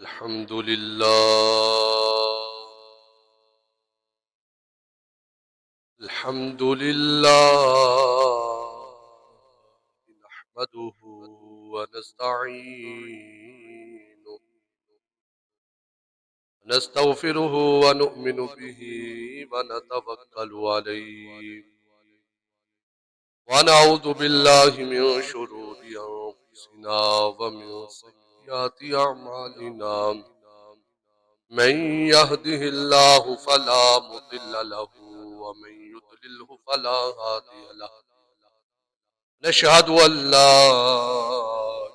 الحمد لله الحمد لله نحمده ونستعينه ونستغفره ونؤمن به ونتوكل عليه ونعوذ بالله من شرور أنفسنا ومن سيئات أعمالنا من يهده الله فلا مضل له ومن يضلله فلا هادي له نشهد أن لا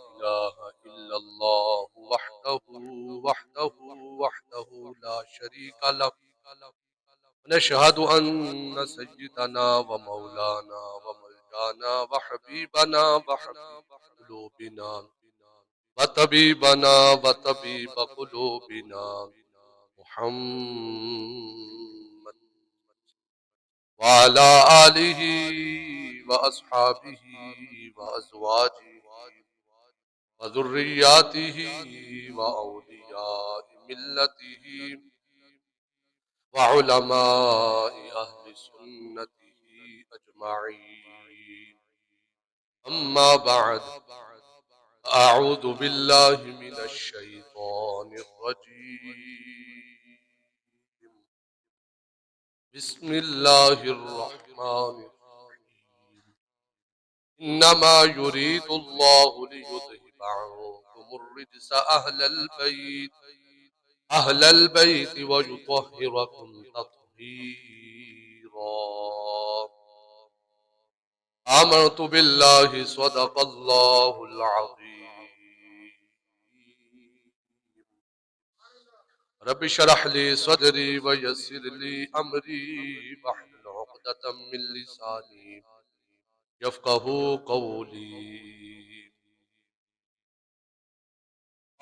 إله إلا الله وحده لا شريك له نشهد أن سيدنا ومولانا وملجانا وحبيبنا وحبيب قلوبنا وطبيبنا وطبيب قلوبنا محمد وعلى آله وأصحابه وأزواجه وذرياته وأولياء ملته وعلماء أهل سنته أجمعين أما بعد أعوذ بالله من الشيطان الرجيم بسم الله الرحمن الرحيم إنما يريد الله ليذهب عنكم الرجس أهل البيت ويطهركم تطهيرا آمنت بالله صدق الله العظيم رب اشرح لي صدري ويسر لي أمري واحلل عقدة من لساني يفقهوا قولي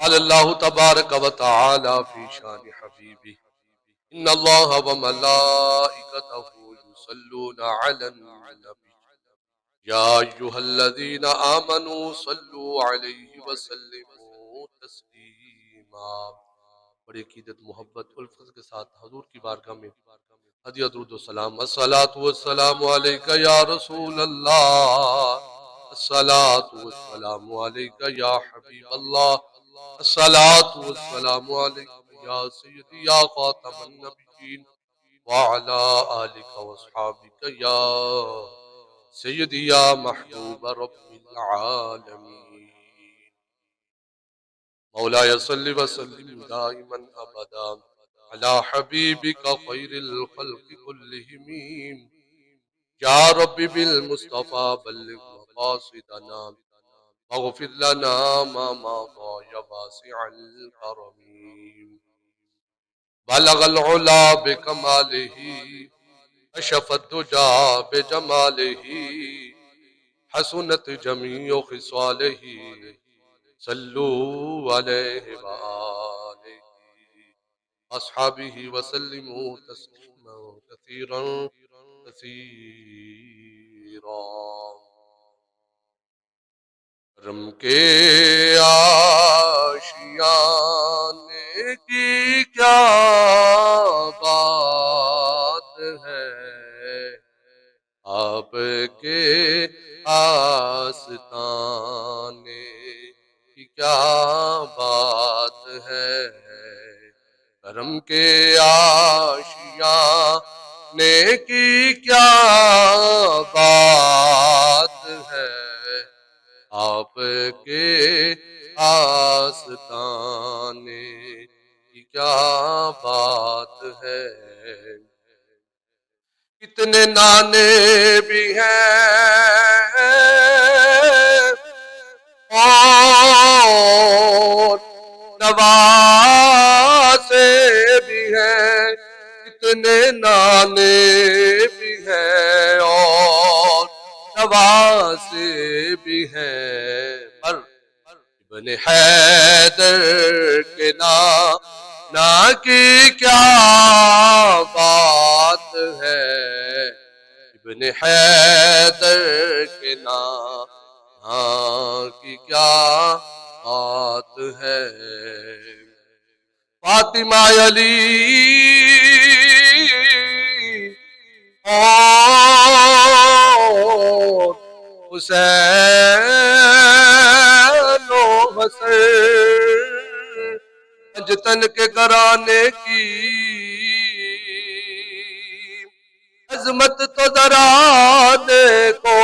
قال الله تبارك وتعالى في شان حبيبه إن الله وملائكته يصلون على النبي يا أيها الذين آمنوا صلوا عليه وسلموا تسليما. بڑی عقیدت محبت الفت کے ساتھ حضور کی بارگاہ میں ہدیہ درود و سلام. الصلاۃ والسلام علیک یا رسول اللہ، الصلاۃ والسلام علیک یا حبیب اللہ، الصلاۃ والسلام علیک یا سیدی یا خاتم النبیین وعلی آلک واصحابک یا سیدی یا محبوب رب العالمین. مولاي صل وسلم دائما ابدا على حبيبك خير الخلق كلهم يا رب بالمصطفى بلغ مقاصدنا واغفر لنا ما مضى يا واسع الكرم. بلغ العلا بكماله كشف الدجى بجماله حسنت جميع خصاله صلوا علیہ وآلہ اصحابہ وسلموا تسلیما کثیرا کثیرا. کرم کے آشیانے کی کیا بات ہے، آپ کے آستانے کی کیا بات ہے. کرم کے آشیانے کی کیا بات ہے، آپ کے آستانے کی کیا بات ہے. کتنے نانے بھی ہیں اور نوازے بھی ہیں، کتنے نانے بھی ہیں اور نوازے بھی ہیں، پر ابن حیدر کے نا کی کیا بات ہے. ابن حیدر کے نا کی کیا بات ہے. فاطمہ علی اور حسین و حسن پنجتن کے گھرانے کی عظمت تو ذرا دیکھو،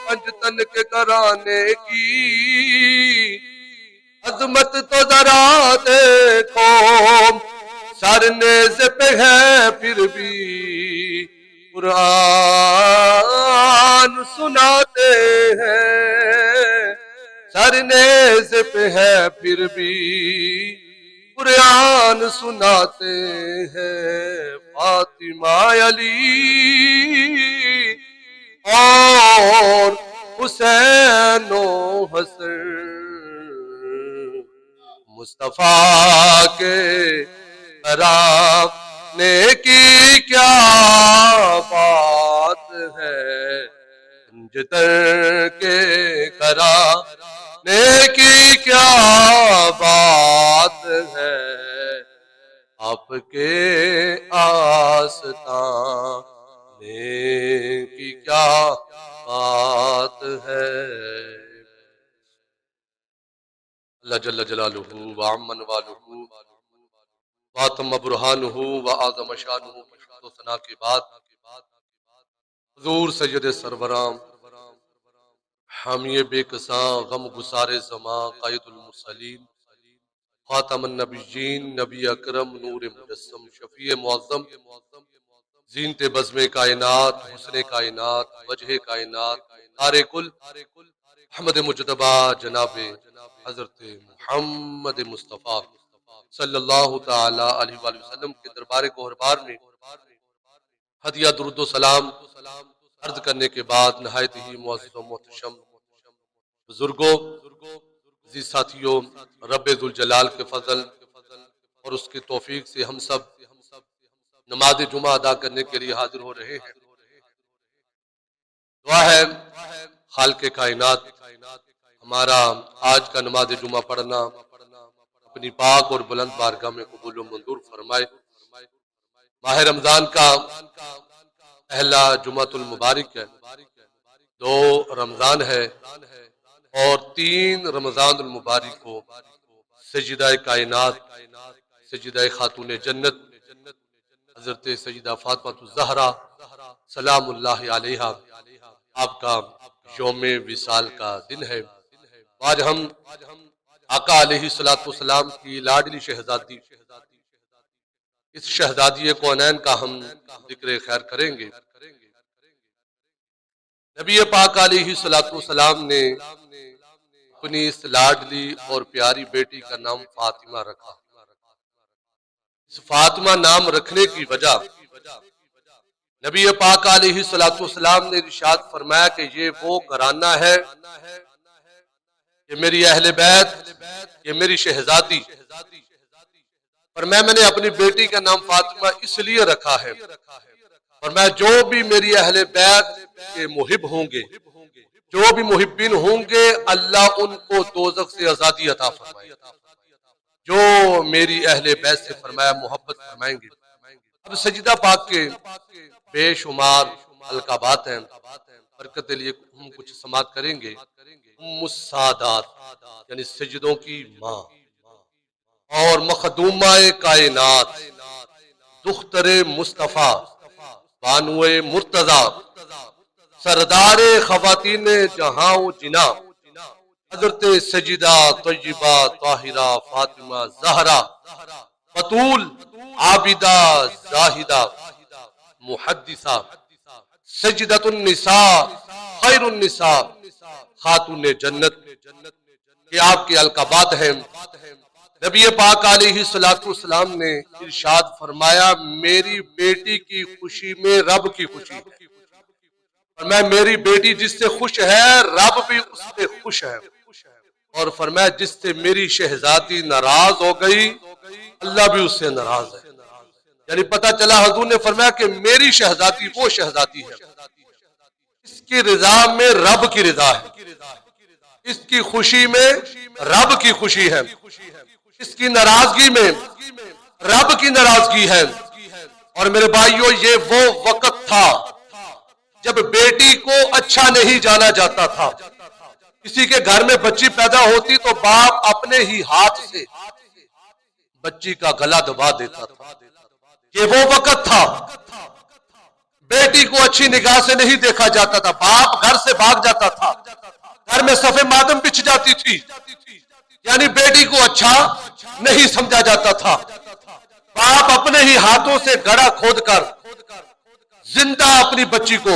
پنجتن کے گھرانے کی عظمت تو ذرا دیکھو، سر نیز پہ ہے پھر بھی قرآن سناتے ہیں، سر نیز پہ ہے پھر بھی قرآن سناتے ہیں، فاطمہ علی اور حسین و حسن مصطفیٰ کے گھرانے کی کیا بات ہے، پنجتن کے گھرانے کی کیا بات ہے، آپ کے آستانے کی کیا بات ہے۔ اللہ جل جلالہ وعمن والہ واتم برہانہ وعظم شانہ کی حمد و ثنا کے بعد حضور سید سربراں حامی بے کساں غم گسار زماں قائد المرسلین خاتم النبیین نبی اکرم نور مجسم شفیع معظم زینت بزم کائنات حسن کائنات وجہ کائنات تار کل احمد مجتبی جناب حضرت محمد مصطفیٰ صلی اللہ تعالی علیہ وآلہ وسلم کے دربار کوہربار میں ہدیہ درود و سلام عرض کرنے کے بعد نہایت ہی معزز و محتشم بزرگوں، عزیز ساتھیوں، رب ذوالجلال کے فضل اور اس کی توفیق سے ہم سب نماز جمعہ ادا کرنے کے لیے حاضر ہو رہے ہیں۔ دعا ہے خالق کائنات ہمارا آج کا نماز جمعہ پڑھنا اپنی پاک اور بلند بارگاہ میں قبول و منظور فرمائے۔ ماہ رمضان کا پہلا جمعہ المبارک ہے، 2 رمضان ہے اور 3 رمضان المبارک کو سیدہ کائنات سیدہ خاتون جنت حضرت سیدہ فاطمہ الزہرا سلام اللہ علیہا آپ کا یوم وصال کا دن ہے۔ آج ہم آقا علیہ السلام کی لاڈلی شہزادی اس شہزادی کونین کا ہم ذکر خیر کریں گے۔ نبی پاک علیہ السلام نے اپنی اس لاڈلی اور پیاری بیٹی کا نام فاطمہ رکھا۔ اس فاطمہ نام رکھنے کی وجہ نبی پاک علیہ السلام نے ارشاد فرمایا کہ یہ وہ گھرانہ ہے، یہ میری اہل بیت، یہ میری شہزادی، اور میں نے اپنی بیٹی کا نام فاطمہ اس لیے رکھا ہے، اور میں جو بھی میری اہل بیت کے محب ہوں گے، جو بھی محبین ہوں گے، اللہ ان کو دوزخ سے آزادی عطا فرمائے، جو میری اہل بیت سے فرمایا محبت فرمائیں گے۔ اب سجدہ پاک کے بے شمار القابات ہیں، برکت لیے ہم کچھ سماعت کریں گے۔ ام السادات یعنی سجدوں کی ماں اور مخدومہ کائنات، دختر مصطفیٰ، بانو مرتضیٰ، سردار خواتین جہاں و جنا، حضرت سجدہ طیبہ طاہرہ فاطمہ زہرا، بطول عابدہ زاہدہ محدثہ، سجدۃ النساء خیر النساء، خاتون جنت، یہ آپ کے القابات ہیں۔ نبی پاک علیہ السلام نے ارشاد فرمایا میری بیٹی کی خوشی میں رب کی خوشی ہے، فرمایا میری بیٹی جس سے خوش ہے رب بھی اس سے خوش ہے، اور فرمایا جس سے میری شہزادی ناراض ہو گئی اللہ بھی اس سے ناراض ہے۔ یعنی پتہ چلا حضور نے فرمایا کہ میری شہزادی وہ شہزادی ہے اس کی رضا میں رب کی رضا ہے، اس کی خوشی میں رب کی خوشی ہے، اس کی ناراضگی میں رب کی ناراضگی ہے۔ اور میرے بھائیوں، یہ وہ وقت تھا جب بیٹی کو اچھا نہیں جانا جاتا تھا۔ کسی کے گھر میں بچی پیدا ہوتی تو باپ اپنے ہی ہاتھ سے بچی کا گلا دبا دیتا تھا۔ یہ وہ وقت تھا، بیٹی کو اچھی نگاہ سے نہیں دیکھا جاتا تھا، باپ گھر سے بھاگ جاتا تھا، گھر میں صفے ماتم بچھ جاتی تھی، یعنی بیٹی کو اچھا نہیں سمجھا جاتا تھا۔ باپ اپنے ہی ہاتھوں سے گڑھا کھود کر زندہ اپنی بچی کو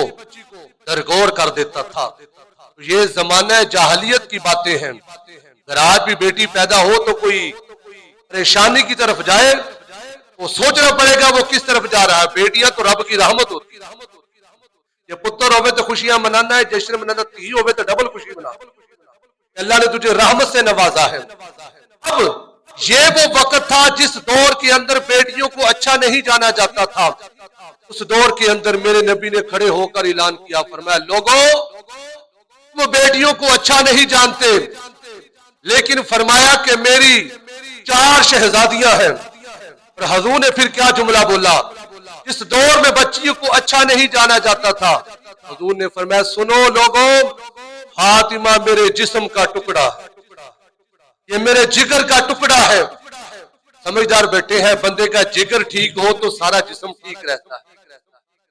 درگور کر دیتا تھا۔ یہ زمانہ جاہلیت کی باتیں ہیں۔ اگر آج بھی بیٹی پیدا ہو تو کوئی پریشانی کی طرف جائے، وہ سوچنا پڑے گا وہ کس طرف جا رہا ہے۔ بیٹیاں تو رب کی رحمت ہوتی ہے۔ یہ پتر ہوئے تو خوشیاں منانا ہے، جشن منانا، تھی ہوئے تو ڈبل خوشی منا۔ اللہ نے تجھے رحمت سے نوازا ہے۔ اب یہ وہ وقت تھا جس دور کے اندر بیٹیوں کو اچھا نہیں جانا جاتا تھا۔ اس دور کے اندر میرے نبی نے کھڑے ہو کر اعلان کیا، فرمایا لوگوں وہ بیٹیوں کو اچھا نہیں جانتے، لیکن فرمایا کہ میری 4 شہزادیاں ہیں۔ اور حضور نے پھر کیا جملہ بولا، اس دور میں بچیوں کو اچھا نہیں جانا جاتا تھا۔ حضور نے فرمایا سنو لوگوں، فاطمہ میرے جسم کا ٹکڑا ہے، یہ میرے جگر کا ٹکڑا ہے۔ سمجھدار بیٹے ہیں، بندے کا جگر ٹھیک ہو تو سارا جسم ٹھیک رہتا ہے۔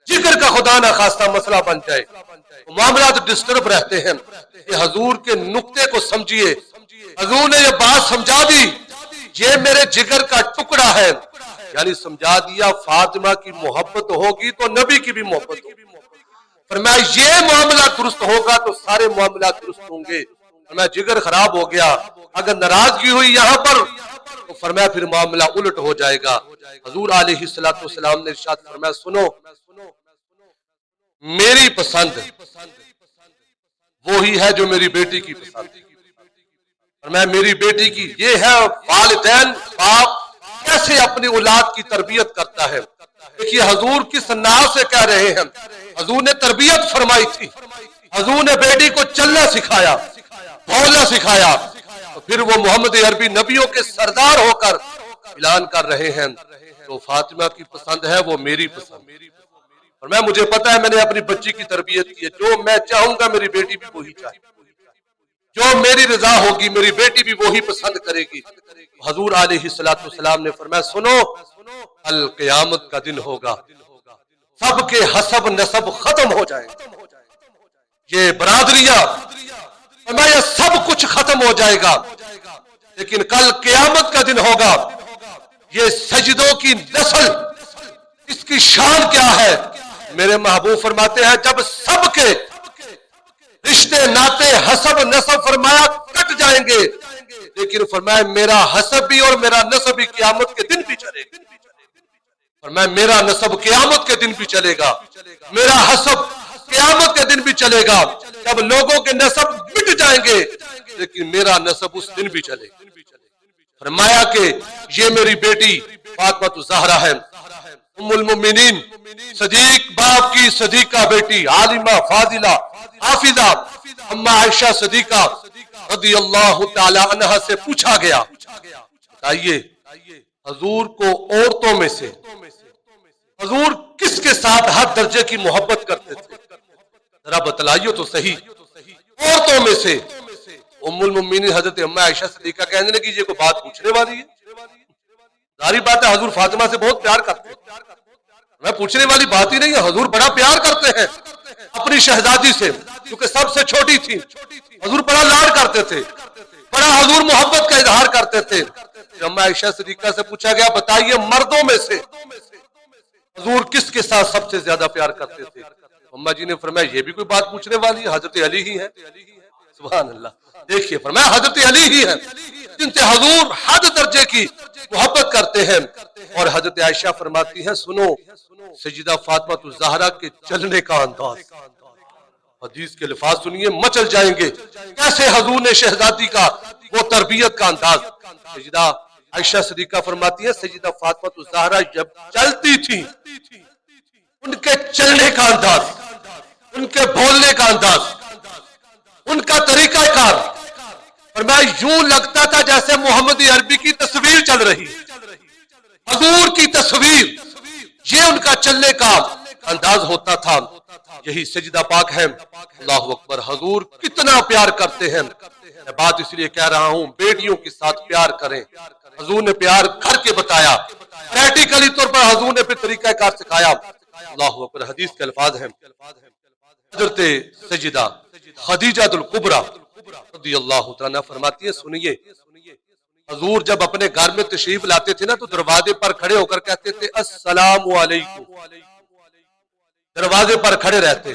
جگر کا خدا نہ خواستہ مسئلہ بن جائے، معاملات ڈسٹرب رہتے ہیں۔ یہ حضور کے نقطے کو سمجھیے، حضور نے یہ بات سمجھا دی، یہ میرے جگر کا ٹکڑا ہے، یعنی سمجھا دیا فاطمہ کی محبت ہوگی تو نبی کی بھی محبت ہوگی۔ فرمایا یہ معاملہ درست ہوگا تو سارے معاملات درست ہوں گے۔ فرمایا جگر خراب ہو گیا، اگر ناراضگی ہوئی یہاں پر تو فرمایا پھر معاملہ الٹ ہو جائے گا۔ حضور علیہ السلام نے ارشاد فرمایا سنو، میری پسند وہی ہے جو میری بیٹی کی پسند ہے۔ فرمایا میری بیٹی کی یہ ہے والدین، باپ کیسے اپنی اولاد کی تربیت کرتا ہے۔ دیکھیے حضور کس ناز سے کہہ رہے ہیں، حضور نے تربیت فرمائی تھی، حضور نے بیٹی کو چلنا سکھایا، بولنا سکھایا، تو پھر وہ محمد عربی نبیوں کے سردار ہو کر اعلان کر رہے ہیں جو فاطمہ کی پسند ہے وہ میری پسند ہے۔ اور مجھے پتا ہے میں نے اپنی بچی کی تربیت کی ہے، جو میں چاہوں گا میری بیٹی بھی وہی چاہے، جو میری رضا ہوگی میری بیٹی بھی وہی پسند کرے گی۔ حضور علیہ السلام نے فرمایا سنو، القیامت کا دن ہوگا، سب کے حسب نسب ختم ہو جائیں، یہ برادریاں فرمایا سب کچھ ختم ہو جائے گا، لیکن کل قیامت کا دن ہوگا، یہ سجدوں کی نسل، اس کی شان کیا ہے؟ میرے محبوب فرماتے ہیں جب سب کے رشتے ناتے حسب نسب فرمایا کٹ جائیں گے، لیکن فرمایا میرا حسب بھی اور میرا نسب بھی قیامت کے دن بھی چلے گا۔ فرمایا میرا نسب قیامت کے دن بھی چلے گا، میرا حسب قیامت کے دن بھی چلے گا۔ جب لوگوں کے نسب مٹ جائیں گے لیکن میرا نسب اس دن بھی چلے گا۔ فرمایا کہ یہ میری بیٹی فاطمہ الزہرا ہے، ام المؤمنین، صدیق باپ کی صدیقہ بیٹی، عالمہ فاضلہ حافظہ اما عائشہ صدیقہ رضی اللہ تعالی عنہ سے پوچھا گیا بتائیے حضور کو عورتوں میں سے حضور کس کے ساتھ ہر درجے کی محبت کرتے تھے؟ ذرا بتلائیے تو صحیح۔ عورتوں میں سے ام المؤمنین حضرت اما عائشہ صدیقہ کہنے لگی یہ کوئی بات پوچھنے والی ہے؟ ظاہری بات ہے حضور فاطمہ سے بہت پیار کرتے ہیں، میں پوچھنے والی بات ہی نہیں ہے، حضور بڑا پیار کرتے ہیں اپنی شہزادی سے، کیونکہ سب سے چھوٹی تھی، حضور بڑا لاڈ کرتے تھے، بڑا حضور محبت کا اظہار کرتے تھے۔ اما عائشہ صدیقہ سے پوچھا گیا بتائیے مردوں میں سے حضور کس کے ساتھ سب سے زیادہ پیار کرتے تھے؟ اما جی نے فرمایا یہ بھی کوئی بات پوچھنے والی ہے، حضرت علی ہی ہے۔ سبحان اللہ، دیکھیے فرمایا حضرت علی ہی ہے جن سے حضور حد درجے کی محبت کرتے ہیں۔ اور حضرت عائشہ فرماتی ہیں سنو سیدہ فاطمہ الزہرا کے چلنے کا انداز، حدیث کے الفاظ سنیے مچل جائیں گے، کیسے حضور نے شہزادی کا وہ تربیت کا انداز۔ سیدہ عائشہ صدیقہ فرماتی ہے سیدہ فاطمہ الزہرا جب چلتی تھی ان کے چلنے کا انداز، ان کے بولنے کا انداز، ان کا طریقہ کار فرمایا یوں لگتا تھا جیسے محمد عربی کی تصویر چل رہی، حضور کی تصویر، یہ ان کا چلنے کا انداز ہوتا تھا۔ یہی سجدہ پاک ہے۔ اللہ اکبر، حضور کتنا پیار کرتے ہیں۔ میں بات اس لیے کہہ رہا ہوں بیٹیوں کے ساتھ پیار کریں۔ حضور نے پیار کر کے بتایا، پریکٹیکلی طور پر حضور نے پھر طریقہ کار سکھایا۔ اللہ اکبر، حدیث کے الفاظ ہیں، حضرت سیدہ خدیجہ الکبریٰ رضی اللہ تعالیٰ فرماتی ہے، سنیے، حضور جب اپنے گھر میں تشریف لاتے تھے نا تو دروازے پر کھڑے ہو کر کہتے تھے السلام علیکم، دروازے پر کھڑے رہتے۔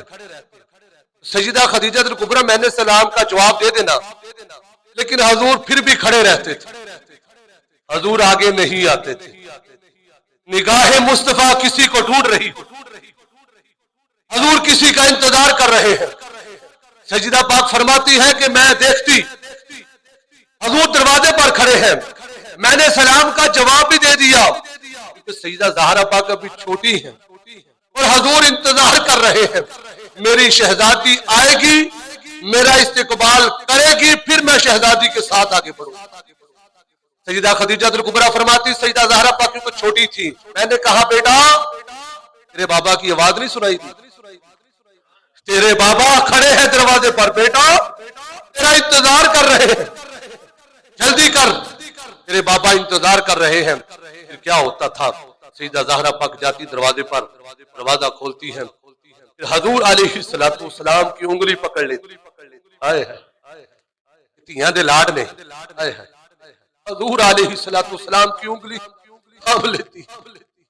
سیدہ خدیجہ الکبریٰ میں نے سلام کا جواب دے دینا، لیکن حضور پھر بھی کھڑے رہتے تھے، حضور آگے نہیں آتے تھے۔ نگاہ مصطفیٰ کسی کو ڈھونڈ رہی ہو، حضور کسی کا انتظار کر رہے ہیں۔ سجدہ پاک فرماتی ہے کہ میں دیکھتی حضور دروازے پر کھڑے ہیں، میں نے سلام کا جواب بھی دے دیا، کیونکہ سیدہ زہرا پاک ابھی چھوٹی ہیں اور حضور انتظار کر رہے ہیں، میری شہزادی آئے گی، میرا استقبال کرے گی، پھر میں شہزادی کے ساتھ آگے بڑھوں۔ سیدہ خدیجہ الکبریٰ فرماتی سیدہ زہرا پاک تو چھوٹی تھی، میں نے کہا بیٹا تیرے بابا کی آواز نہیں سنائی دی؟ تیرے بابا کھڑے ہیں دروازے پر، بیٹا تیرا انتظار کر رہے ہیں، جلدی کر، تیرے بابا انتظار کر رہے ہیں۔ پھر کیا ہوتا تھا، سیدہ زہرا پاک جاتی دروازے پر، دروازہ کھولتی ہیں، پھر حضور علیہ السلام کی انگلی پکڑ لیتی، آئے ہے دے لاڈ نے، آئے ہے حضور علیہ السلام کی انگلی تھام لیتی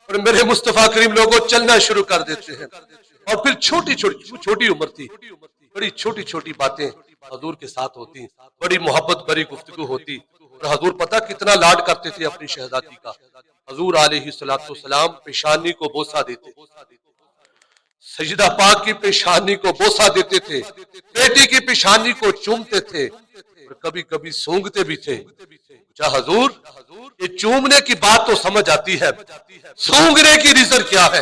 اور میرے مصطفیٰ کریم لوگوں چلنا شروع کر دیتے ہیں۔ اور پھر چھوٹی عمر تھی، بڑی چھوٹی چھوٹی باتیں حضور کے ساتھ ہوتی، بڑی محبت بڑی گفتگو ہوتی، اور حضور پتہ کتنا لاڈ کرتے تھے اپنی شہزادی کا۔ حضور علیہ السلام پیشانی کو بوسہ دیتے، سجدہ پاک کی پیشانی کو بوسہ دیتے تھے، بیٹی کی پیشانی کو چومتے تھے، اور کبھی کبھی سونگتے بھی تھے۔ حضور یہ چومنے کی بات تو سمجھ آتی ہے، سونگنے کی ریزن کیا ہے،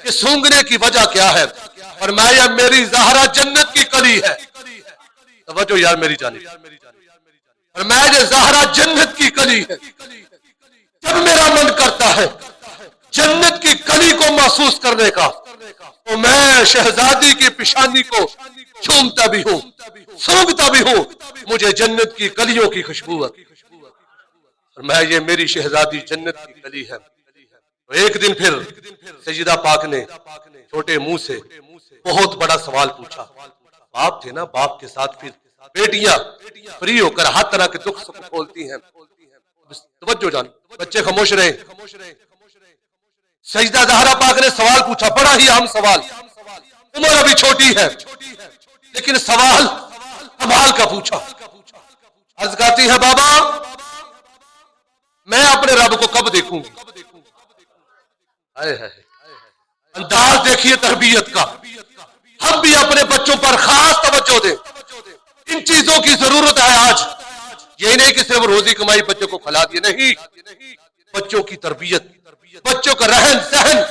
یہ سونگنے کی وجہ کیا ہے؟ فرمایا میری زہرا جنت کی کلی ہے، توجہ یار میری جانب، فرمایا زہرا جنت کی کلی ہے، جب میرا من کرتا ہے جنت کی کلی کو محسوس کرنے کا تو میں شہزادی کی پیشانی کو چومتا بھی ہوں، سونگتا بھی ہوں، مجھے جنت کی کلیوں کی خوشبو ہے۔ میں یہ میری شہزادی جنت کی کلی ہے۔ ایک دن پھر سیدہ پاک نے چھوٹے منہ سے بہت بڑا سوال پوچھا، باپ تھے نا، باپ کے ساتھ پھر بیٹیاں فری ہو کر ہر طرح کے دکھ سکھ کھولتی ہیں۔ توجہ جان، بچے خاموش رہے۔ سیدہ زہرا پاک نے سوال پوچھا، بڑا ہی اہم سوال، عمر ابھی چھوٹی ہے لیکن سوال کمال کا پوچھا۔ عرض کرتی ہے بابا میں اپنے رب کو کب دیکھوں گی؟ انداز دیکھیے تربیت کا، ہم بھی اپنے بچوں پر خاص توجہ دیں، ان چیزوں کی ضرورت ہے آج۔ یہ نہیں کہ صرف روزی کمائی بچوں کو کھلا دیے، نہیں، بچوں کی تربیت، بچوں کا رہن سہن،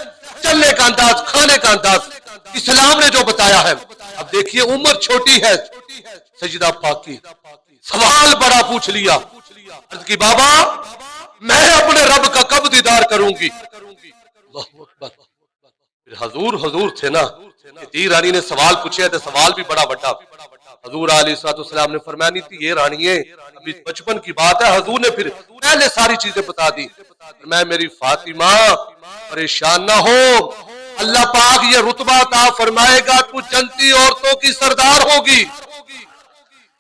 چلنے کا انداز، کھانے کا انداز، اسلام نے جو بتایا ہے۔ اب دیکھیے عمر چھوٹی ہے سجدہ پاک کی، سوال بڑا پوچھ لیا، عرض کی بابا میں اپنے رب کا کب دیدار کروں گی؟ اللہ اکبر۔ پھر حضور تھے نا، تیر رانی نے سوال پوچھے تو سوال بھی بڑا بڑا۔ حضور علیہ السلام نے فرمایا نہیں تھی یہ رانیے ابھی بچپن کی بات ہے، حضور نے پھر پہلے ساری چیزیں بتا دی۔ میں میری فاطمہ پریشان نہ ہو، اللہ پاک یہ رتبہ عطا فرمائے گا، تو جنتی عورتوں کی سردار ہوگی،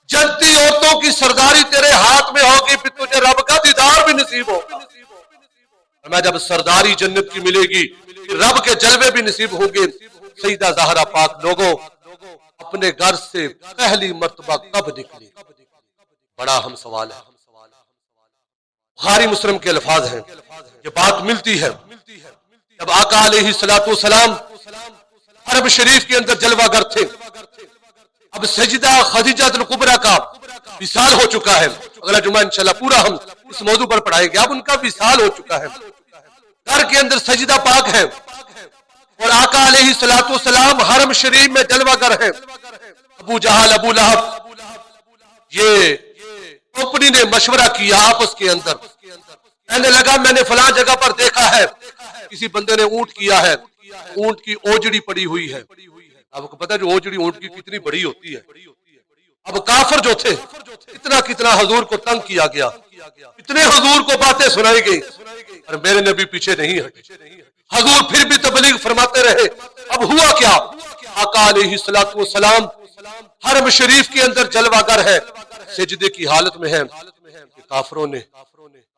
جنتی عورتوں کی سرداری تیرے ہاتھ میں ہوگی، پھر تجھے رب کا دیدار بھی نصیب ہوگا۔ میں جب سرداری جنت کی ملے گی پھر رب کے جلوے بھی نصیب ہوں گے۔ سیدہ زہرا پاک لوگوں اپنے گھر سے پہلی مرتبہ کب نکلی؟ بڑا اہم سوال ہے۔ بخاری مسلم کے الفاظ ہیں، یہ بات ملتی ہے جب آقا علیہ السلام عرب شریف کے اندر جلوہ گر تھے، اب سجدہ خدیجہ الکبریٰ کا وصال ہو چکا ہے، اگلا جمعہ انشاءاللہ پورا ہم اس موضوع پر پڑھائیں گے، اب ان کا وصال ہو چکا ہے، گھر کے اندر سجدہ پاک ہے اور آقا علیہ السلام حرم شریف میں جلوہ گر ہے۔ ابو جہل، ابو لہب، یہ کمپنی نے مشورہ کیا آپس کے اندر، کہنے لگا میں نے فلاں جگہ پر دیکھا ہے کسی بندے نے اونٹ کیا ہے، اونٹ کی اوجڑی پڑی ہوئی ہے۔ آپ کو پتا جو اوجڑی اونٹ کی کتنی بڑی ہوتی ہے۔ اب کافر جو تھے کتنا حضور کو تنگ کیا گیا، اتنے حضور کو باتیں سنائی گئی، اور میرے نبی پیچھے نہیں ہٹے۔ حضور پھر بھی تبلیغ فرماتے رہے۔ اب ہوا کیا؟ آقا علیہ الصلوۃ والسلام حرم شریف کے اندر جلوہ گر ہے، سجدے کی حالت میں ہے، کافروں نے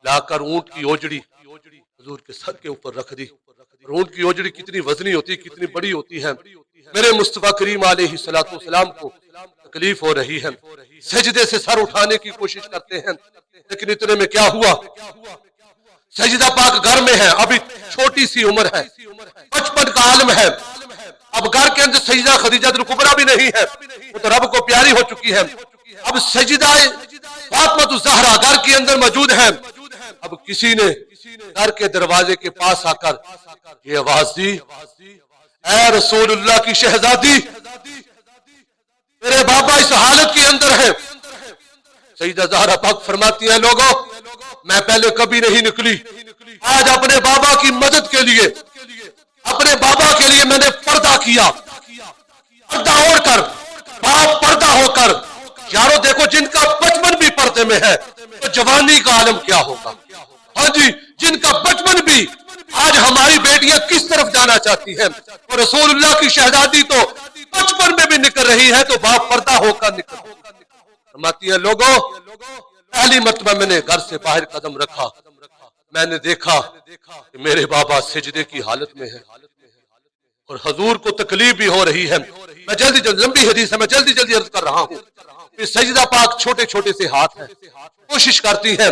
لا کر اونٹ کی اوجڑی حضور کے سر کے اوپر رکھ دی۔ اور اونٹ کی اوجڑی کتنی وزنی ہوتی ہے، کتنی بڑی ہوتی ہے۔ میرے مصطفیٰ کریم علیہ الصلوۃ والسلام کو تکلیف ہو رہی ہے، سجدے سے سر اٹھانے کی کوشش کرتے ہیں، لیکن اتنے میں کیا ہوا؟ سجدہ پاک گھر میں ہے، ابھی چھوٹی سی عمر ہے، 55 کا عالم ہے۔ اب گھر کے اندر سجدہ خدیجہ الکبریٰ بھی نہیں ہے، وہ تو رب کو پیاری ہو چکی ہے۔ اب سجدہ فاطمہ الزہرا گھر کے اندر موجود ہے۔ اب کسی نے گھر کے دروازے کے پاس آ کر یہ آواز دی، اے رسول اللہ کی شہزادی، میرے بابا اس حالت کے اندر ہے۔ سیدہ زہرا پاک فرماتی ہیں لوگوں میں پہلے کبھی نہیں نکلی، آج اپنے بابا کی مدد کے لیے، اپنے بابا کے لیے میں نے پردہ کیا، پردہ اوڑھ کر، باپ پردہ ہو کر۔ یارو دیکھو جن کا بچپن بھی پردے میں ہے تو جوانی کا عالم کیا ہوگا؟ ہاں جی، جن کا بچپن بھی، آج ہماری بیٹیاں کس طرف جانا چاہتی ہیں، اور رسول اللہ کی شہزادی تو بچپن میں بھی نکل رہی ہے تو باپ پردہ ہو کر نکل فرماتی ہے لوگوں پہلی مرتبہ میں نے گھر سے باہر قدم رکھا، میں نے دیکھا کہ میرے بابا سجدے کی حالت میں ہے اور حضور کو تکلیف بھی ہو رہی ہے۔ میں جلدی لمبی حدیث ہے، میں جلدی عرض کر رہا ہوں۔ سجدہ پاک چھوٹے چھوٹے سے ہاتھ ہیں، کوشش کرتی ہیں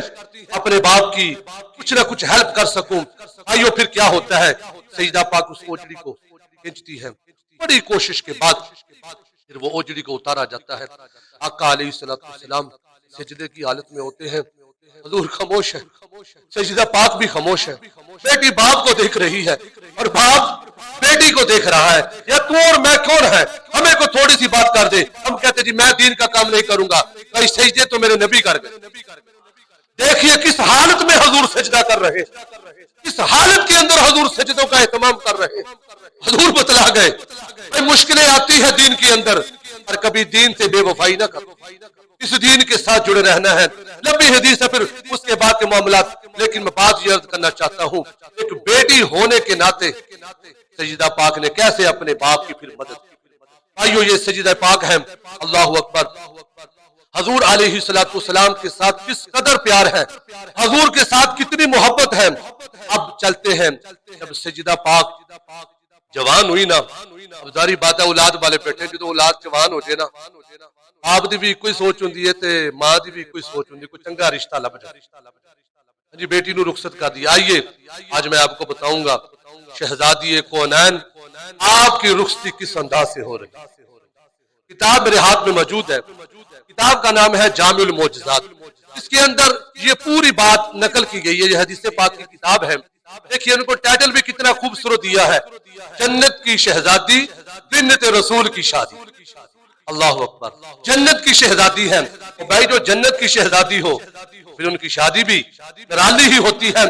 اپنے باپ کی کچھ نہ کچھ ہیلپ کر سکوں۔ آئیو پھر کیا ہوتا ہے، سجدہ پاک اس اوجڑی کو کھینچتی ہے، بڑی کوشش کے بعد پھر وہ اوجڑی کو اتارا جاتا ہے۔ آقا علیہ السلام سجدے کی حالت میں ہوتے ہیں، حضور خاموش ہے، سجدہ پاک بھی خاموش ہے۔ بیٹی باپ کو دیکھ رہی ہے اور باپ بیٹی کو دیکھ رہا ہے، یا تو اور میں کون ہے، ہمیں کو تھوڑی سی بات کر دے۔ ہم کہتے جی میں دین کا کام نہیں کروں گا، بھائی سجدے تو میرے نبی کر گئے۔ دیکھیے کس حالت میں حضور سجدہ کر رہے، اس حالت کے اندر حضور سجدوں کا اہتمام کر رہے۔ حضور بتلا گئے مشکلیں آتی ہے دین کے اندر، اور کبھی دین سے بے وفائی نہ کرو، اس دین کے ساتھ جڑے رہنا ہے۔ لمبی حدیث ہے پھر اس کے بعد کے معاملات، لیکن میں بات یہ عرض کرنا چاہتا ہوں، ایک بیٹی ہونے کے ناطے سجدہ پاک نے کیسے اپنے باپ کی پھر مدد کی۔ آئیو یہ سجدہ پاک ہے، اللہ اکبر۔ حضور علیہ السلام کے ساتھ کس قدر پیار ہے، حضور کے ساتھ کتنی محبت ہے۔ اب چلتے ہیں، جب سجدہ پاک جوان ہوئی نا، اب ظاہری بات ہے اولاد والے بیٹھے جدو اولاد جوان ہو جائے نا، آپ دی بھی کوئی سوچ ہوندی ہے تے ماں دی بھی کوئی سوچ ہوندی ہے، کوئی چنگا رشتہ لب جائے جی، بیٹی نو رخصت کر دیا۔ آئیے آج میں آپ کو بتاؤں گا شہزادی کونین آپ کی رخصتی کس انداز سے ہو رہی۔ کتاب میرے ہاتھ میں موجود ہے، کتاب کا نام ہے جامع المعجزات، اس کے اندر یہ پوری بات نقل کی گئی ہے، یہ حدیث پاک کی کتاب ہے۔ دیکھیے ان کو ٹائٹل بھی کتنا خوبصورت دیا ہے، جنت کی شہزادی بنت رسول کی شادی۔ اللہ اکبر، جنت کی شہزادی ہے، بھائی جو جنت کی شہزادی ہو پھر ان کی شادی بھی نرالی ہی ہوتی ہے۔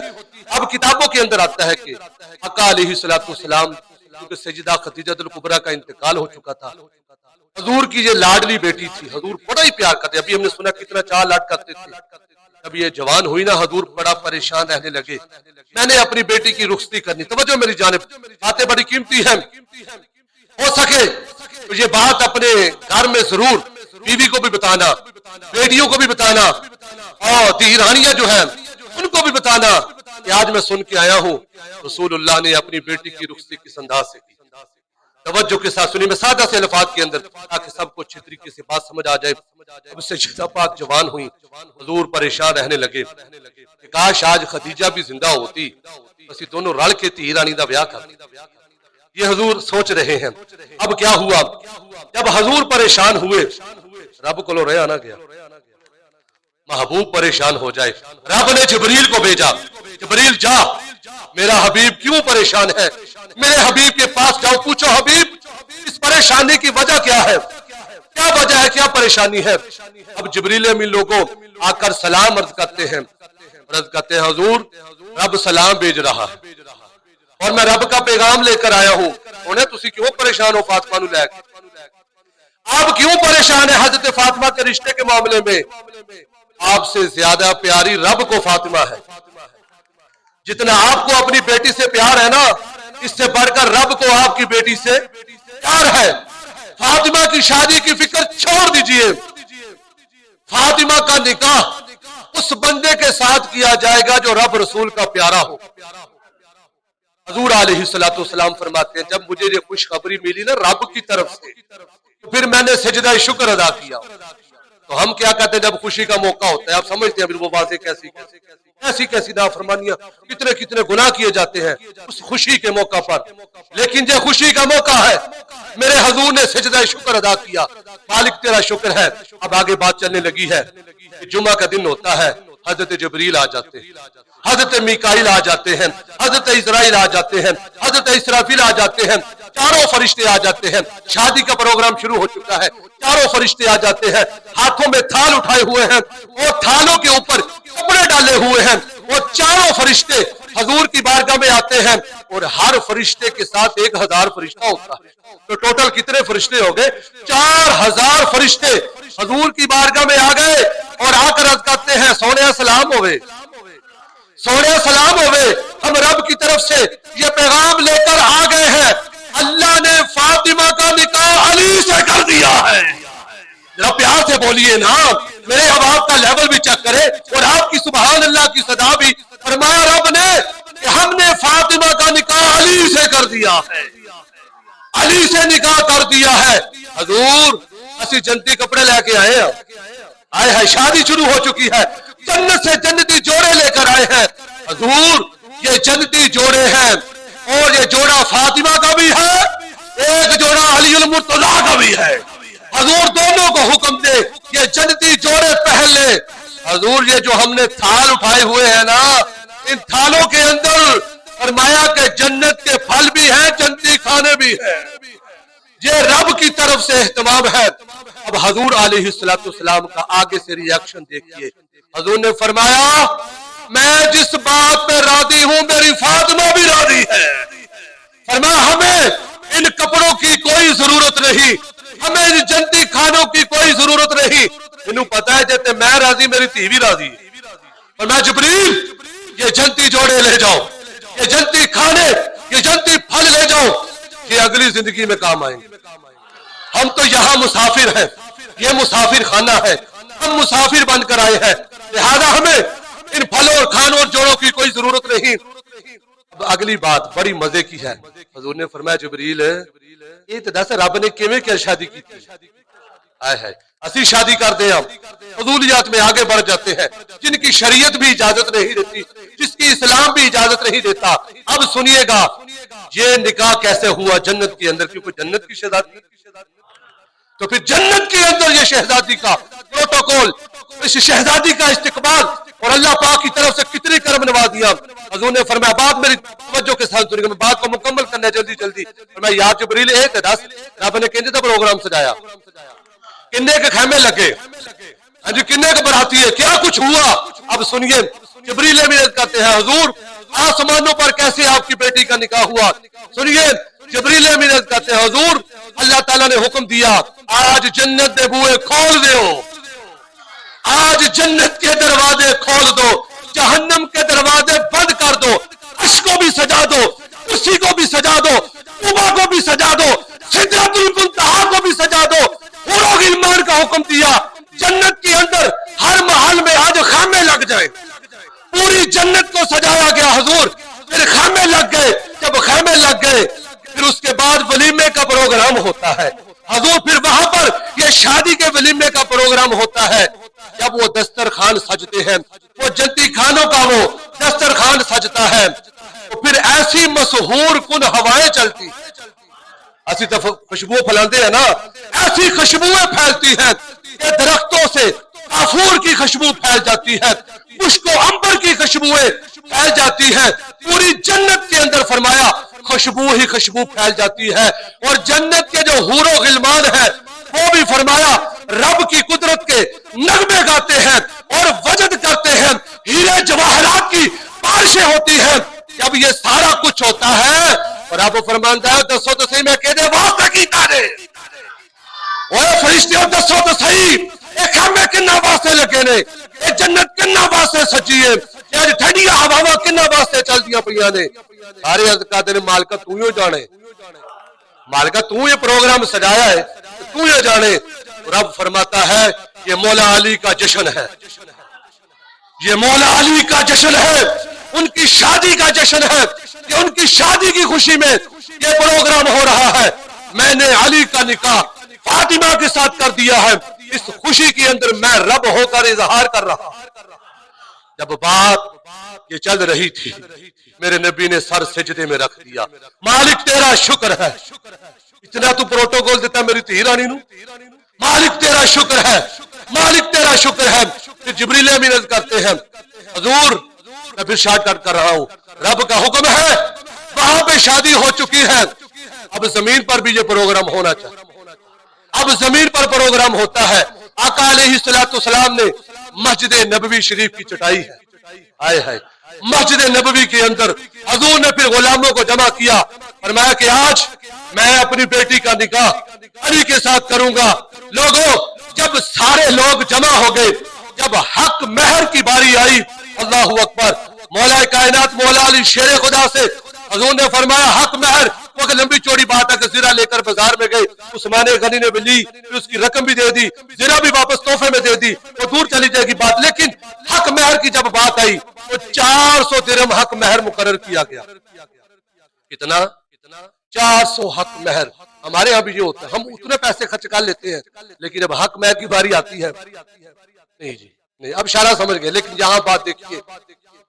اب کتابوں کے اندر آتا ہے کہ آقا علیہ السلام کیونکہ سیدہ خدیجہ الکبریٰ کا انتقال ہو چکا تھا، حضور کی یہ لاڈلی بیٹی تھی، حضور بڑا ہی پیار کرتے، ابھی ہم نے سنا کتنا چار لاڈ کرتے تھے۔ اب یہ جوان ہوئی نا، حضور بڑا پریشان رہنے لگے، میں نے اپنی بیٹی کی رخصتی کرنی، توجہ میری جانب، باتیں بڑی قیمتی ہیں، ہو سکے تو یہ بات اپنے گھر میں ضرور بیوی کو بھی بتانا، بیٹیوں کو بھی بتانا، اور دیرانیاں جو ہیں ان کو بھی بتانا کہ آج میں سن کے آیا ہوں رسول اللہ نے اپنی بیٹی کی رخصتی کس انداز سے کی۔ توجہ کے ساتھ سنی، میں سادہ سے الفاظ کے اندر تاکہ سب کو اچھی طریقے سے بات سمجھ آ جائے۔ اب سیدہ پاک جوان ہوئی، حضور پریشان رہنے لگے کہ کاش آج خدیجہ بھی زندہ ہوتی، بس یہ دونوں رل کے تھی رانی دا بیاہ کرتی۔ یہ حضور سوچ رہے ہیں۔ اب کیا ہوا، جب حضور پریشان ہوئے، رب کو لو رہا نہ گیا، محبوب پریشان ہو جائے، رب نے جبریل کو بھیجا، جبریل جا، میرا حبیب کیوں پریشان ہے، میرے حبیب کے پاس جاؤ، پوچھو حبیب اس پریشانی کی وجہ کیا ہے۔ کیا وجہ ہے, کیا پریشانی ہے؟ اب جبریل امین لوگوں آ کر سلام عرض کرتے ہیں, عرض کرتے ہیں حضور رب سلام بھیج رہا ہے اور میں رب کا پیغام لے کر آیا ہوں. انہیں تسی کیوں پریشان ہو فاطمہ نو لے کے؟ آپ کیوں پریشان ہیں حضرت فاطمہ کے رشتے کے معاملے میں؟ آپ سے زیادہ پیاری رب کو فاطمہ ہے. جتنا آپ کو اپنی بیٹی سے پیار ہے نا, اس سے بڑھ کر رب کو آپ کی بیٹی سے پیار ہے. فاطمہ کی شادی کی فکر چھوڑ دیجئے, فاطمہ کا نکاح اس بندے کے ساتھ کیا جائے گا جو رب رسول کا پیارا ہو. حضور علیہ الصلوۃ والسلام فرماتے ہیں جب مجھے یہ خوشخبری ملی نا رب کی طرف سے, پھر میں نے سجدہ شکر ادا کیا. تو ہم کیا کہتے ہیں جب خوشی کا موقع ہوتا ہے, آپ سمجھتے ہیں وہ باتیں کیسی کیسی نافرمانیاں, کتنے کتنے گناہ کیے جاتے ہیں اس خوشی کے موقع پر. لیکن یہ خوشی کا موقع ہے, میرے حضور نے سجدہ شکر ادا کیا, مالک تیرا شکر ہے. اب آگے بات چلنے لگی ہے, جمعہ کا دن ہوتا ہے, حضرت جبریل آ جاتے ہیں, حضرت میکائیل آ جاتے ہیں, حضرت اسرائیل آ جاتے ہیں, حضرت اسرافیل آ جاتے ہیں, چاروں فرشتے آ جاتے ہیں. شادی کا پروگرام شروع ہو چکا ہے, چاروں فرشتے آ جاتے ہیں, ہاتھوں میں تھال اٹھائے ہوئے ہیں, اور تھالوں کے اوپر کپڑے ڈالے ہوئے ہیں. وہ چاروں فرشتے حضور کی بارگاہ میں آتے ہیں, اور ہر فرشتے کے ساتھ 1000 فرشتہ ہوتا ہے. تو ٹوٹل کتنے فرشتے ہو گئے؟ 4000 فرشتے حضور کی بارگاہ میں آ گئے, اور آ کر عرض کرتے ہیں سونے سلام ہوئے, سونے سلام ہوئے, ہم رب کی طرف سے یہ پیغام لے کر آ گئے ہیں, اللہ نے فاطمہ کا نکاح علی سے کر دیا ہے. ذرا پیار سے بولیے نا, میرے اب آپ کا لیول بھی چیک کرے, اور آپ کی سبحان اللہ کی صدا بھی. فرمایا رب نے کہ ہم نے فاطمہ کا نکاح علی سے کر دیا ہے, علی سے نکاح کر دیا ہے. حضور اسی جنتی کپڑے لے کے آئے ہیں, شادی شروع ہو چکی ہے, جنت سے جنتی جوڑے لے کر آئے ہیں. حضور یہ جنتی جوڑے ہیں, اور یہ جوڑا فاطمہ کا بھی ہے, ایک جوڑا علی المرتضیٰ کا بھی ہے. حضور دونوں کو حکم دے یہ جنتی جوڑے پہن لے. حضور یہ جو ہم نے تھال اٹھائے ہوئے ہیں نا, ان تھالوں کے اندر فرمایا کہ جنت کے پھل بھی ہیں, جنتی کھانے بھی ہیں. یہ رب کی طرف سے اہتمام ہے. اب حضور علیہ السلام کا آگے سے ری ایکشن دیکھیے. حضور نے فرمایا میں جس بات پہ راضی ہوں میری فاطمہ بھی راضی ہے. فرمایا ہمیں ان کپڑوں کی کوئی ضرورت نہیں, ہمیں ان جنتی کھانوں کی کوئی ضرورت نہیں. انہوں پتا ہے جیتے میں راضی میری تھی بھی راضی. فرمایا جبریل یہ جنتی جوڑے لے جاؤ, یہ جنتی کھانے, یہ جنتی پھل لے جاؤ, یہ اگلی زندگی میں کام آئیں گے. ہم تو یہاں مسافر ہیں, یہ مسافر خانہ ہے, ہم مسافر بن کر آئے ہیں, لہذا ہمیں ان پھلوں اور کھانوں اور جوڑوں کی کوئی ضرورت نہیں. اب اگلی بات بڑی مزے کی ہے. حضور نے فرمایا جبریل یہ تو دس رب نے کیویں کیا شادی کی تھی؟ ہے اسی شادی کر دیں, ہم فضولیات میں آگے بڑھ جاتے ہیں جن کی شریعت بھی اجازت نہیں دیتی, جس کی اسلام بھی اجازت نہیں دیتا. اب سنیے گا یہ نکاح کیسے ہوا جنت کے اندر, کیونکہ جنت کی شہزادی, تو پھر جنت کے اندر یہ شہزادی کا پروٹوکول, اس شہزادی کا استقبال, اور اللہ پاک کی طرف سے کتنی کرم نوازیاں. حضور نے فرمایا بات میری توجہ کے ساتھ سنیے, میں بات کو مکمل کرنا ہے جلدی جلدی. فرمایا یا جبریل ایک دس رب نے کہنے دا پروگرام سجایا, کنے کے خیمے لگے, ہاں جی کنے کے براتی ہے, کیا کچھ ہوا. اب سنیے جبریل بھی کہتے ہیں حضور آسمانوں پر کیسے آپ کی بیٹی کا نکاح ہوا. سنیے جبریل بھی کہتے ہیں حضور اللہ تعالیٰ نے حکم دیا آج جنت دے بوئے کھول دیو, آج جنت کے دروازے کھول دو, جہنم کے دروازے بند کر دو, عرش کو بھی سجا دو, کرسی کو بھی سجا دو, طوبہ کو بھی سجا دو, سدرۃ المنتہا کو بھی سجا دو. حور و غلمان کا حکم دیا جنت کے اندر ہر محل میں آج خیمے لگ جائیں. پوری جنت کو سجایا گیا حضور, پھر خیمے لگ گئے. جب خیمے لگ گئے پھر اس کے بعد ولیمے کا پروگرام ہوتا ہے حضور, پھر وہاں پر یہ شادی کے ولیمے کا پروگرام ہوتا ہے. جب وہ دسترخوان سجتے ہیں, وہ جنتی خانوں کا وہ دسترخوان سجتا ہے, تو پھر ایسی مسحور کن ہوائیں چلتی, ایسی خوشبو پھیلاتے ہیں نا, ایسی خوشبوئیں پھیلتی ہیں کہ درختوں سے کافور کی خوشبو پھیل جاتی ہے, مشک و عنبر کی خوشبوئیں پھیل جاتی ہیں. پوری جنت کے اندر فرمایا خوشبو ہی خوشبو پھیل جاتی ہے, اور جنت کے جو حور و غلمان ہیں وہ بھی فرمایا رب کی قدرت کے نغمے گاتے ہیں اور وجد کرتے ہیں، ہیرے جواہرات کی بارشیں ہوتی ہیں۔ جب یہ سارا کچھ ہوتا ہے اور آپ فرماتا ہے دسو تو صحیح میں کہہ دے واسطہ کی تارے اوہ فرشتے دسو تو صحیح ایک ہمیں کنہ واسطے لگے نے، ایک جنت کنہ واسطے سچی ہے، یہ ٹھنڈیاں ہواواں کنہ واسطے چل دیا پڑیاں نے۔ سارے کہتے ہیں مالکہ تو ہی جانے، مالکہ تو یہ پروگرام سجایا ہے تو یہ جانے۔ رب فرماتا ہے یہ مولا علی کا جشن ہے، یہ مولا علی کا جشن ہے، ان کی شادی کا جشن ہے، کہ ان کی شادی کی خوشی میں یہ پروگرام ہو رہا ہے۔ میں نے علی کا نکاح فاطمہ کے ساتھ کر دیا ہے، اس خوشی کے اندر میں رب ہو کر اظہار کر رہا۔ جب بات یہ چل رہی تھی میرے نبی نے سر سجدے میں رکھ دیا، مالک تیرا شکر ہے، اتنا تو پروٹوکول دیتا میری تھی رانی نو، مالک تیرا شکر ہے، مالک تیرا شکر ہے۔ پھر جبریل امین عرض کرتے ہیں حضور میں پھر شارٹ کٹ کر رہا ہوں، رب کا حکم ہے وہاں پہ شادی ہو چکی ہے، اب زمین پر بھی یہ پروگرام ہونا چاہیے، اب زمین پر پروگرام ہوتا ہے۔ آقا علیہ السلام نے مسجد نبوی شریف کی چٹائی ہے، آئے ہے مسجد نبوی کے اندر حضور نے پھر غلاموں کو جمع کیا، فرمایا کہ آج میں اپنی بیٹی کا نکاح علی کے ساتھ کروں گا۔ لوگوں جب سارے لوگ جمع ہو گئے، جب حق مہر کی باری آئی، اللہ اکبر، مولا کائنات مولا علی شیر خدا سے حضور نے فرمایا حق مہر، وہ کہ لمبی چوڑی بات ہے کہ زرہ لے کر بازار میں گئے، عثمان غنی نے بھی لی، پھر اس کی رقم بھی دے دی، زرہ بھی واپس تحفے میں دے دی، وہ دور چلی جائے گی بات، لیکن حق مہر کی جب بات آئی تو 400 درہم حق مہر مقرر کیا گیا۔ کتنا؟ 400 حق مہر۔ ہمارے ہاں بھی یہ ہوتا ہے، ہم اتنے پیسے خرچ کر لیتے ہیں لیکن جب حق مہر کی باری آتی ہے نہیں جی نہیں، اب اشارہ سمجھ گئے، لیکن یہاں بات دیکھیے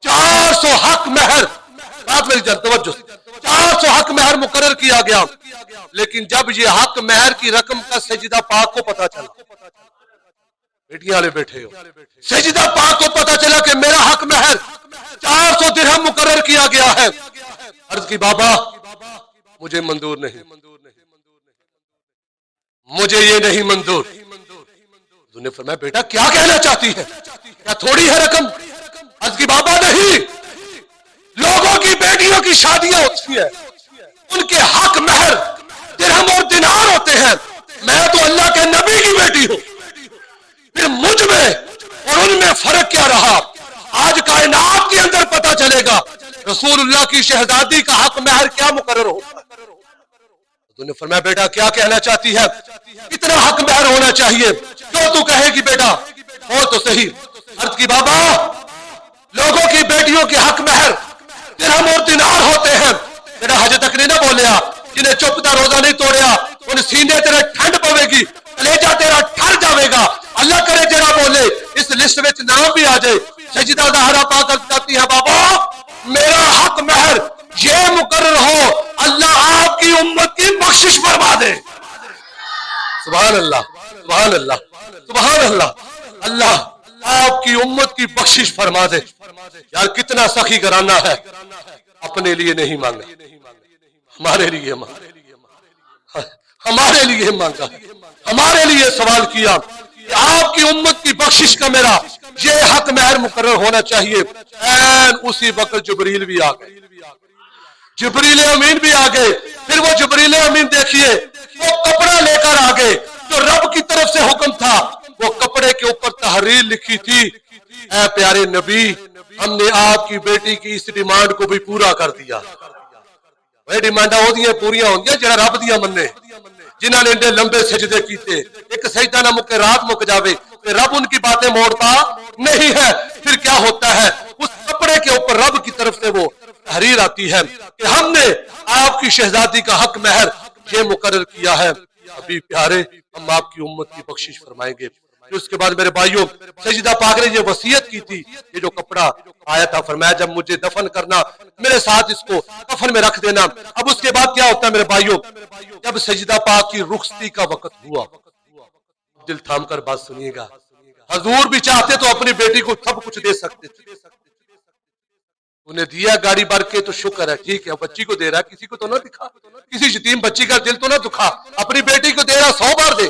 400 حق مہر، بات میری جان توجہ، 400 حق مہر مقرر کیا گیا، لیکن جب یہ حق مہر کی رقم کا سیدہ پاک کو پتا چلا، بیٹیاں والے بیٹھے ہو، سیدہ پاک کو پتا چلا کہ میرا حق مہر 400 درہم مقرر کیا گیا ہے، عرض کی بابا مجھے منظور نہیں، مجھے یہ نہیں منظور۔ انہوں نے فرمایا بیٹا کیا کہنا چاہتی ہے، کیا تھوڑی ہے رقم؟ عرض کی بابا نہیں، لوگوں کی بیٹیوں کی شادیاں ہوتی ہیں، ان کے حق مہر درہم اور دینار ہوتے ہیں، میں تو اللہ کے نبی کی بیٹی ہوں، پھر مجھ میں اور ان میں فرق کیا رہا؟ آج کائنات کے اندر پتا چلے گا رسول اللہ کی شہزادی کا حق مہر کیا مقرر ہوتا ہے۔ انہوں نے فرمایا بیٹا کیا کہنا چاہتی ہے، کتنا حق مہر ہونا چاہیے جو تو کہے گی بیٹا، ہو تو صحیح۔ عرض کی بابا لوگوں کی بیٹیوں کے حق مہر درہم اور دینار ہوتے ہیں، میرا حج تک نہیں نہ بولیا، جنہیں چپتا روزہ نہیں توڑیا ان سینے تیرے ٹھنڈ پوے گی، کلیجہ تیرا ٹھر جاوے گا، اللہ کرے جرا بولے اس لسٹ میں نام بھی آ جائے۔ سجدہ زہرا پاک کرتی ہے بابا میرا حق مہر یہ مقرر ہو اللہ آپ کی امت کی بخشش فرما دے۔ سبحان اللہ سبحان اللہ سبحان اللہ، اللہ آپ کی امت کی بخشش فرما دے۔ یار کتنا سخی گھرانہ ہے، اپنے لیے نہیں مانگا، ہمارے لیے مانگا، ہمارے لیے مانگا، ہمارے لیے سوال کیا کہ آپ کی امت کی بخشش کا میرا یہ حق مہر مقرر ہونا چاہیے۔ این اسی وقت جبریل بھی آ گئے، جبریل امین بھی آ گئے۔ پھر وہ جبریل امین دیکھیے وہ کپڑا لے کر آ گئے جو رب کی طرف سے حکم تھا، وہ کپڑے کے اوپر تحریر لکھی تھی اے پیارے نبی ہم نے آپ کی بیٹی کی اس ڈیمانڈ کو بھی پورا کر دیا۔ وہ ڈیمانڈاں ہوندیاں پوریاں ہوندیاں جڑا رب دیاں مننے، جنہاں نے انڈے لمبے سجدے کیتے، ایک سجدہ نہ مکے رات مک جاوے، رب ان کی باتیں موڑتا نہیں ہے۔ پھر کیا ہوتا ہے اس کپڑے کے اوپر رب کی طرف سے وہ تحریر آتی ہے کہ ہم نے آپ کی شہزادی کا حق مہر یہ مقرر کیا ہے، ابھی پیارے ہم آپ کی امت کی بخشش فرمائیں گے۔ پھر اس کے بعد میرے بھائیوں سیدہ پاک نے یہ وصیت کی تھی، یہ جو کپڑا آیا تھا فرمایا جب مجھے دفن کرنا میرے ساتھ اس کو کفن میں رکھ دینا۔ اب اس کے بعد کیا ہوتا ہے میرے بھائیوں، جب سیدہ پاک کی رخصتی کا وقت ہوا، دل تھام کر بات سنیے گا، حضور بھی چاہتے تو اپنی بیٹی کو سب کچھ دے سکتے تھے، انہیں دیا گاڑی بھر کے تو شکر ہے، ٹھیک ہے بچی کو دے رہا ہے، کسی کو تو نہ دکھا، کسی یتیم بچی کا دل تو نہ دکھا، اپنی بیٹی کو دے رہا 100 بار دے،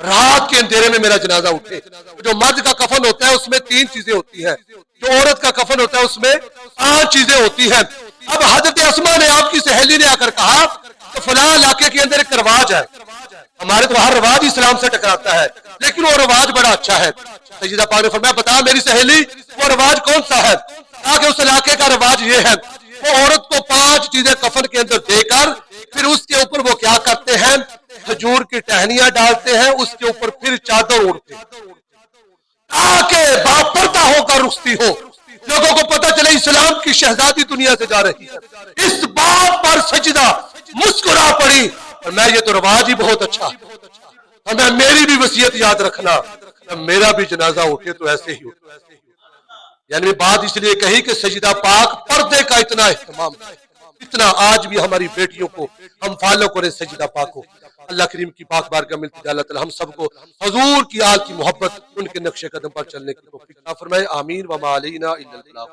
رات کے اندھیرے میں میرا جنازہ اٹھے. جو مرد کا کفن ہوتا ہے اس میں 3 چیزیں ہوتی ہیں، جو عورت کا کفن ہوتا ہے اس میں 5 چیزیں ہوتی ہیں. اب حضرت اسما نے، آپ کی سہیلی نے آ کر کہا کہ فلاں علاقے کے اندر ایک رواج ہے، ہمارے تو ہر رواج اسلام سے ٹکراتا ہے لیکن وہ رواج بڑا اچھا ہے. سیدہ پاک نے فرمایا بتا میری سہیلی وہ رواج کون سا ہے؟ کہا کہ اس علاقے کا رواج یہ ہے، وہ عورت کو 5 چیزیں کفن کے اندر دے کر پھر اس کے اوپر وہ کیا کرتے ہیں، کھجور کی ٹہنیاں ڈالتے ہیں، اس کے اوپر پھر چادر اوڑھتے ہیں تاکہ باپردہ ہو کر رخصتی ہو، لوگوں کو پتہ چلے اسلام کی شہزادی دنیا سے جا رہی ہے. اس بات پر سجدہ مسکرا پڑی اور میں یہ تو رواج ہی بہت اچھا، اور میں میری بھی وصیت یاد رکھنا، میرا بھی جنازہ اٹھے تو ایسے ہی اٹھے. یعنی بات اس لیے کہی کہ سجدہ پاک پردے کا اتنا اہتمام، اتنا آج بھی ہماری بیٹیوں کو ہم فالو کریں سجدہ پاک کو. اللہ کریم کی پاک بارگاہ ملتی ہے اللہ تعالی ہم سب کو حضور کی آل کی محبت، ان کے نقش قدم پر چلنے کی توفیق عطا فرمائے. آمین. وما علینا الا البلاغ.